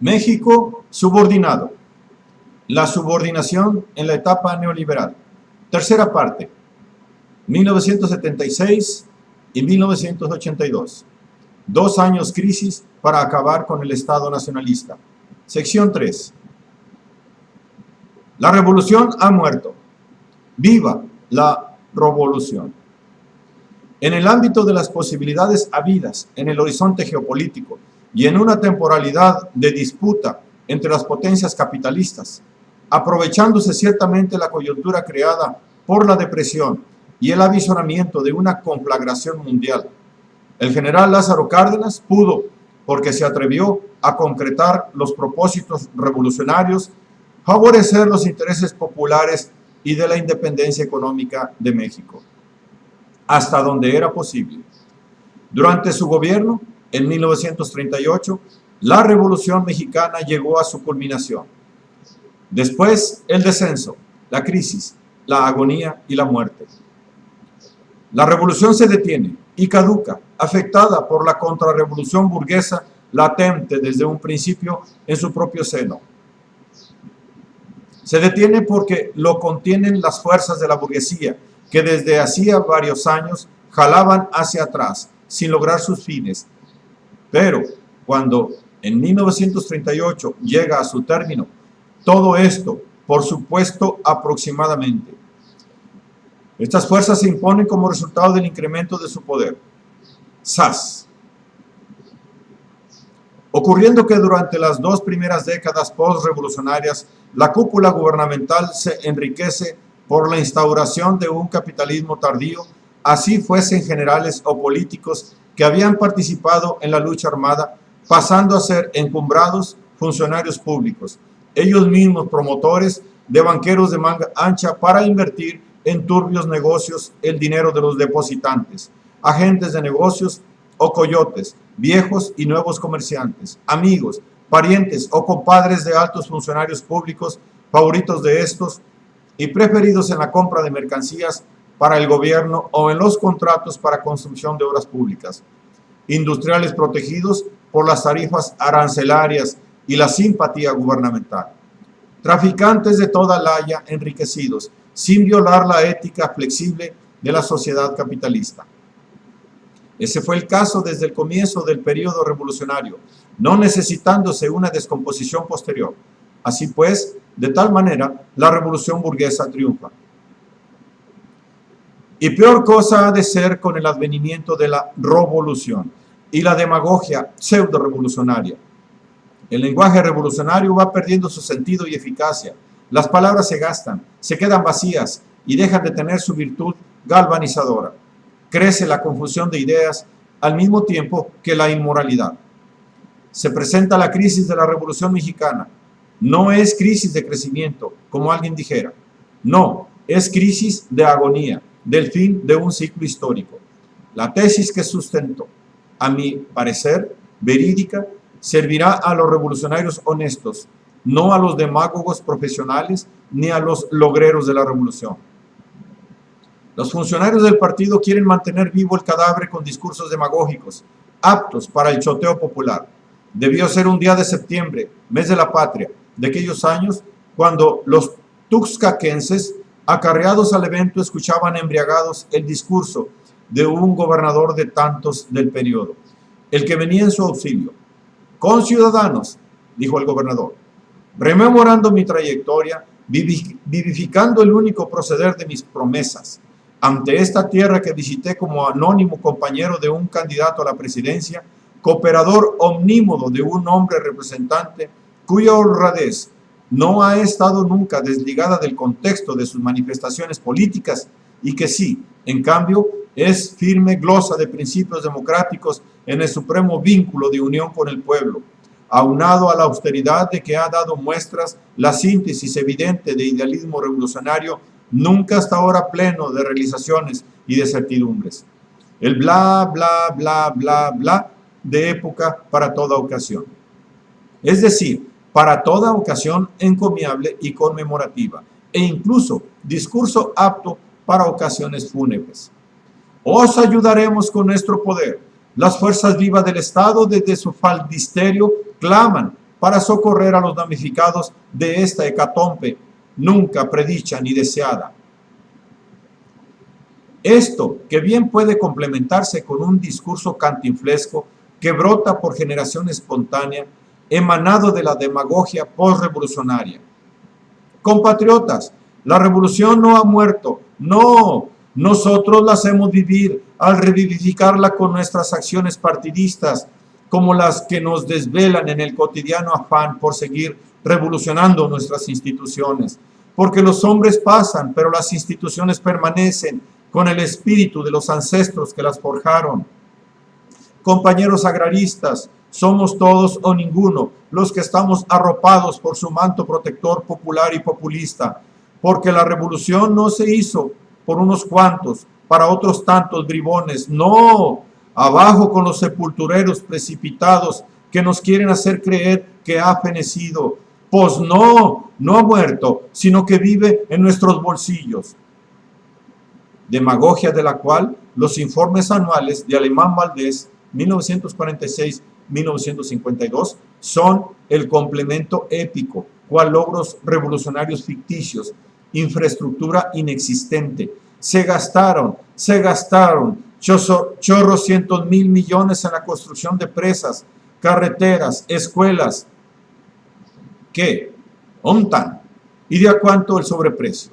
México subordinado. La subordinación en la etapa neoliberal. Tercera parte, 1976 y 1982. 2 años crisis para acabar con el Estado nacionalista. Sección 3. La revolución ha muerto. ¡Viva la revolución! En el ámbito de las posibilidades habidas en el horizonte geopolítico y en una temporalidad de disputa entre las potencias capitalistas, aprovechándose ciertamente la coyuntura creada por la depresión y el avisoramiento de una conflagración mundial, el general Lázaro Cárdenas pudo, porque se atrevió a concretar los propósitos revolucionarios, favorecer los intereses populares y de la independencia económica de México, hasta donde era posible. Durante su gobierno, en 1938, la Revolución Mexicana llegó a su culminación. Después, el descenso, la crisis, la agonía y la muerte. La revolución se detiene y caduca, afectada por la contrarrevolución burguesa latente desde un principio en su propio seno. Se detiene porque lo contienen las fuerzas de la burguesía, que desde hacía varios años jalaban hacia atrás, sin lograr sus fines. Pero cuando en 1938 llega a su término, todo esto, por supuesto, aproximadamente. Estas fuerzas se imponen como resultado del incremento de su poder. ¡Zas! Ocurriendo que durante las 2 primeras décadas postrevolucionarias, la cúpula gubernamental se enriquece por la instauración de un capitalismo tardío, así fuesen generales o políticos que habían participado en la lucha armada, pasando a ser encumbrados funcionarios públicos, ellos mismos promotores de banqueros de manga ancha para invertir en turbios negocios el dinero de los depositantes, agentes de negocios o coyotes, viejos y nuevos comerciantes, amigos, parientes o compadres de altos funcionarios públicos, favoritos de estos y preferidos en la compra de mercancías para el gobierno o en los contratos para construcción de obras públicas, industriales protegidos por las tarifas arancelarias y la simpatía gubernamental, traficantes de toda laya enriquecidos, sin violar la ética flexible de la sociedad capitalista. Ese fue el caso desde el comienzo del periodo revolucionario, no necesitándose una descomposición posterior. Así pues, de tal manera, la revolución burguesa triunfa. Y peor cosa ha de ser con el advenimiento de la revolución y la demagogia pseudo-revolucionaria. El lenguaje revolucionario va perdiendo su sentido y eficacia. Las palabras se gastan, se quedan vacías y dejan de tener su virtud galvanizadora. Crece la confusión de ideas al mismo tiempo que la inmoralidad. Se presenta la crisis de la Revolución Mexicana. No es crisis de crecimiento, como alguien dijera. No, es crisis de agonía, del fin de un ciclo histórico. La tesis que sustento, a mi parecer, verídica, servirá a los revolucionarios honestos, no a los demagogos profesionales ni a los logreros de la revolución. Los funcionarios del partido quieren mantener vivo el cadáver con discursos demagógicos, aptos para el choteo popular. Debió ser un día de septiembre, mes de la patria, de aquellos años, cuando los tuxcaquenses, acarreados al evento, escuchaban embriagados el discurso de un gobernador de tantos del periodo, el que venía en su auxilio. «Conciudadanos», dijo el gobernador, rememorando mi trayectoria, vivificando el único proceder de mis promesas, ante esta tierra que visité como anónimo compañero de un candidato a la presidencia, cooperador omnímodo de un hombre representante cuya honradez no ha estado nunca desligada del contexto de sus manifestaciones políticas y que sí, en cambio, es firme glosa de principios democráticos en el supremo vínculo de unión con el pueblo, aunado a la austeridad de que ha dado muestras la síntesis evidente de idealismo revolucionario nunca hasta ahora pleno de realizaciones y de certidumbres. El bla, bla, bla, bla, bla de época para toda ocasión. Es decir, para toda ocasión encomiable y conmemorativa, e incluso discurso apto para ocasiones fúnebres. Os ayudaremos con nuestro poder. Las fuerzas vivas del Estado desde su faldisterio claman para socorrer a los damnificados de esta hecatombe nunca predicha ni deseada. Esto, que bien puede complementarse con un discurso cantinflesco que brota por generación espontánea, emanado de la demagogia postrevolucionaria. Compatriotas, la revolución no ha muerto, no, nosotros la hacemos vivir al revivificarla con nuestras acciones partidistas, como las que nos desvelan en el cotidiano afán por seguir revolucionando nuestras instituciones, porque los hombres pasan, pero las instituciones permanecen con el espíritu de los ancestros que las forjaron. Compañeros agraristas, somos todos o ninguno los que estamos arropados por su manto protector popular y populista, porque la revolución no se hizo por unos cuantos, para otros tantos bribones, no, abajo con los sepultureros precipitados que nos quieren hacer creer que ha fenecido, pues no, no ha muerto, sino que vive en nuestros bolsillos. Demagogia de la cual los informes anuales de Alemán Valdés 1946-1952 son el complemento épico, cual logros revolucionarios ficticios, infraestructura inexistente. Se gastaron chorros cientos mil millones en la construcción de presas, carreteras, escuelas. ¿Qué? ¿Ontan? ¿Y de a cuánto el sobreprecio?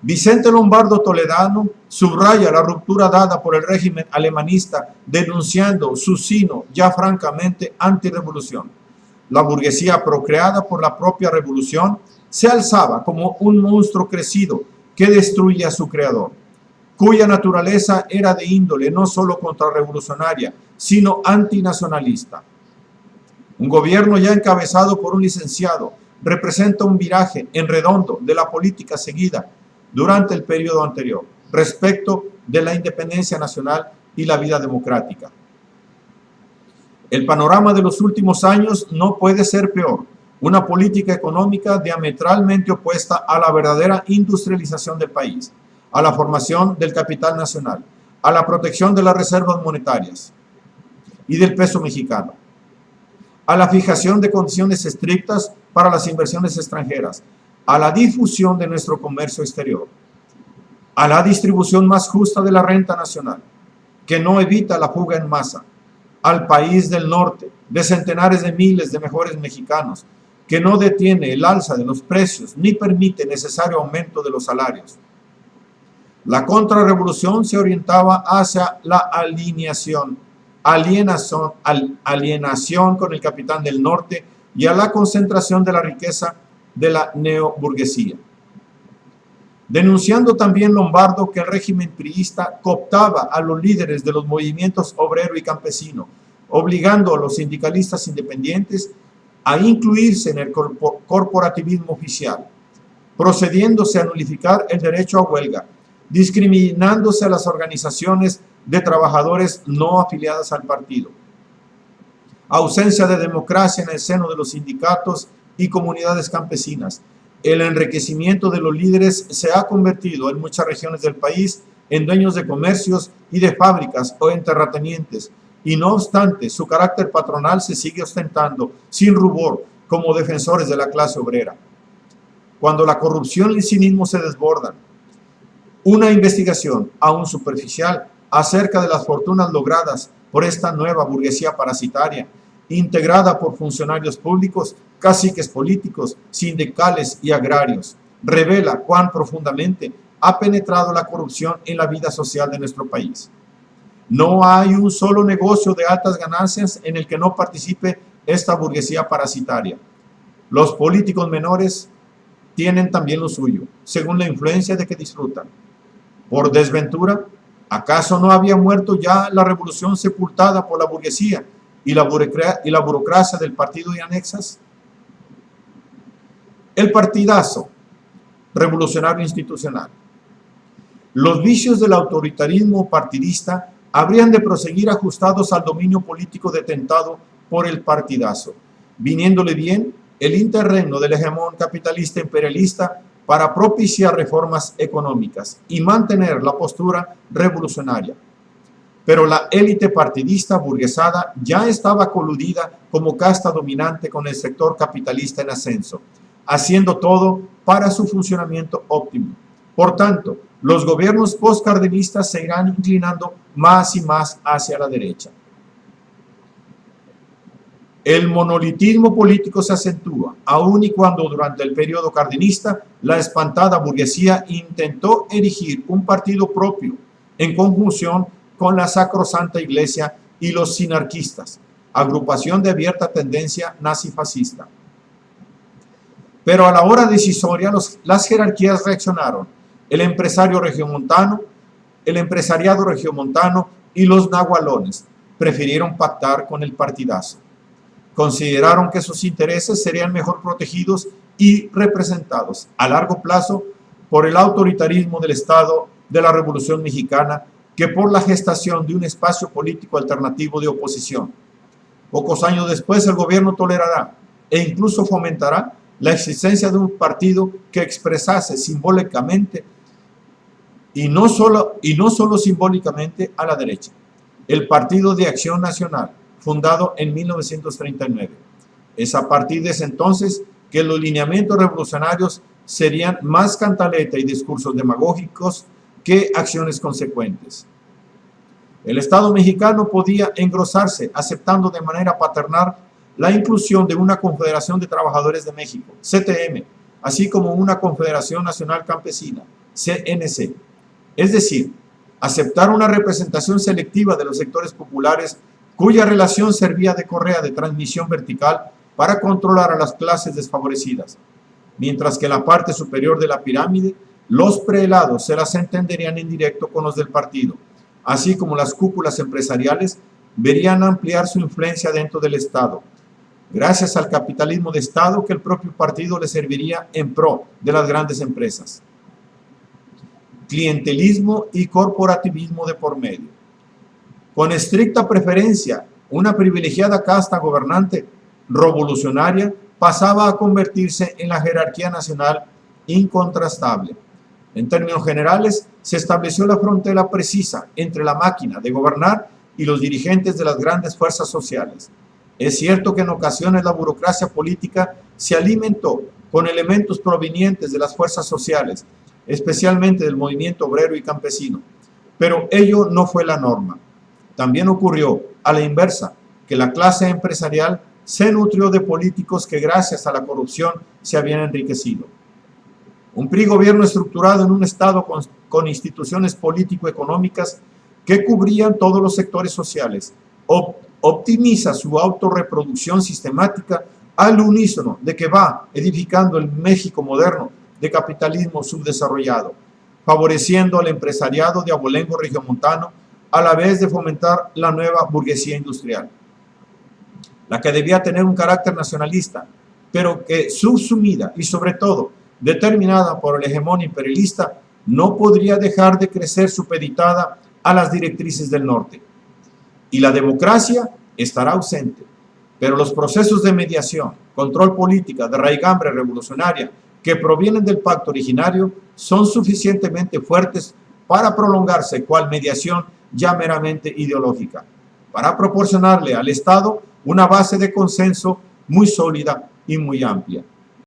Vicente Lombardo Toledano subraya la ruptura dada por el régimen alemanista, denunciando su sino ya francamente antirrevolución. La burguesía procreada por la propia revolución se alzaba como un monstruo crecido que destruye a su creador, cuya naturaleza era de índole no solo contrarrevolucionaria, sino antinacionalista. Un gobierno ya encabezado por un licenciado representa un viraje en redondo de la política seguida durante el periodo anterior, respecto de la independencia nacional y la vida democrática. El panorama de los últimos años no puede ser peor. Una política económica diametralmente opuesta a la verdadera industrialización del país, a la formación del capital nacional, a la protección de las reservas monetarias y del peso mexicano, a la fijación de condiciones estrictas para las inversiones extranjeras, a la difusión de nuestro comercio exterior, a la distribución más justa de la renta nacional, que no evita la fuga en masa, al país del norte, de centenares de miles de mejores mexicanos, que no detiene el alza de los precios ni permite necesario aumento de los salarios. La contrarrevolución se orientaba hacia la alienación con el capitán del norte y a la concentración de la riqueza de la neoburguesía. Denunciando también Lombardo que el régimen priista cooptaba a los líderes de los movimientos obrero y campesino, obligando a los sindicalistas independientes a incluirse en el corporativismo oficial, procediéndose a nulificar el derecho a huelga, discriminándose a las organizaciones de trabajadores no afiliadas al partido. Ausencia de democracia en el seno de los sindicatos y comunidades campesinas. El enriquecimiento de los líderes se ha convertido en muchas regiones del país en dueños de comercios y de fábricas o en terratenientes, y no obstante su carácter patronal se sigue ostentando sin rubor como defensores de la clase obrera. Cuando la corrupción y el cinismo se desbordan, una investigación aún superficial acerca de las fortunas logradas por esta nueva burguesía parasitaria, integrada por funcionarios públicos, caciques políticos, sindicales y agrarios, revela cuán profundamente ha penetrado la corrupción en la vida social de nuestro país. No hay un solo negocio de altas ganancias en el que no participe esta burguesía parasitaria. Los políticos menores tienen también lo suyo, según la influencia de que disfrutan. Por desventura, ¿acaso no había muerto ya la revolución sepultada por la burguesía y la burocracia del partido y anexas? El partidazo revolucionario institucional. Los vicios del autoritarismo partidista habrían de proseguir ajustados al dominio político detentado por el partidazo, viniéndole bien el interregno del hegemón capitalista imperialista para propiciar reformas económicas y mantener la postura revolucionaria. pero la élite partidista burguesada ya estaba coludida como casta dominante con el sector capitalista en ascenso, haciendo todo para su funcionamiento óptimo. Por tanto, los gobiernos postcardenistas se irán inclinando más y más hacia la derecha. El monolitismo político se acentúa, aun y cuando durante el periodo cardenista la espantada burguesía intentó erigir un partido propio en conjunción con la Sacrosanta Iglesia y los sinarquistas, agrupación de abierta tendencia nazi-fascista. Pero a la hora decisoria las jerarquías reaccionaron. El empresariado regiomontano y los nahualones prefirieron pactar con el partidazo. Consideraron que sus intereses serían mejor protegidos y representados a largo plazo por el autoritarismo del Estado de la Revolución Mexicana que por la gestación de un espacio político alternativo de oposición. Pocos años después el gobierno tolerará e incluso fomentará la existencia de un partido que expresase simbólicamente y no solo simbólicamente a la derecha, el Partido de Acción Nacional, fundado en 1939. Es a partir de ese entonces que los lineamientos revolucionarios serían más cantaleta y discursos demagógicos que acciones consecuentes. El Estado mexicano podía engrosarse aceptando de manera paternal la inclusión de una Confederación de Trabajadores de México, CTM, así como una Confederación Nacional Campesina, CNC. Es decir, aceptar una representación selectiva de los sectores populares cuya relación servía de correa de transmisión vertical para controlar a las clases desfavorecidas, mientras que en la parte superior de la pirámide, los prelados se las entenderían en directo con los del partido, así como las cúpulas empresariales verían ampliar su influencia dentro del Estado, gracias al capitalismo de Estado que el propio partido le serviría en pro de las grandes empresas. Clientelismo y corporativismo de por medio. Con estricta preferencia, una privilegiada casta gobernante revolucionaria pasaba a convertirse en la jerarquía nacional incontrastable. En términos generales, se estableció la frontera precisa entre la máquina de gobernar y los dirigentes de las grandes fuerzas sociales. Es cierto que en ocasiones la burocracia política se alimentó con elementos provenientes de las fuerzas sociales, especialmente del movimiento obrero y campesino, pero ello no fue la norma. También ocurrió, a la inversa, que la clase empresarial se nutrió de políticos que gracias a la corrupción se habían enriquecido. Un PRI gobierno estructurado en un Estado con instituciones político-económicas que cubrían todos los sectores sociales, optimiza su autorreproducción sistemática al unísono de que va edificando el México moderno de capitalismo subdesarrollado, favoreciendo al empresariado de abolengo regiomontano a la vez de fomentar la nueva burguesía industrial, la que debía tener un carácter nacionalista, pero que subsumida y sobre todo determinada por el hegemón imperialista, no podría dejar de crecer supeditada a las directrices del norte. Y la democracia estará ausente, pero los procesos de mediación, control política, de raigambre revolucionaria que provienen del pacto originario son suficientemente fuertes para prolongarse cual mediación ya meramente ideológica, para proporcionarle al Estado una base de consenso muy sólida y muy amplia.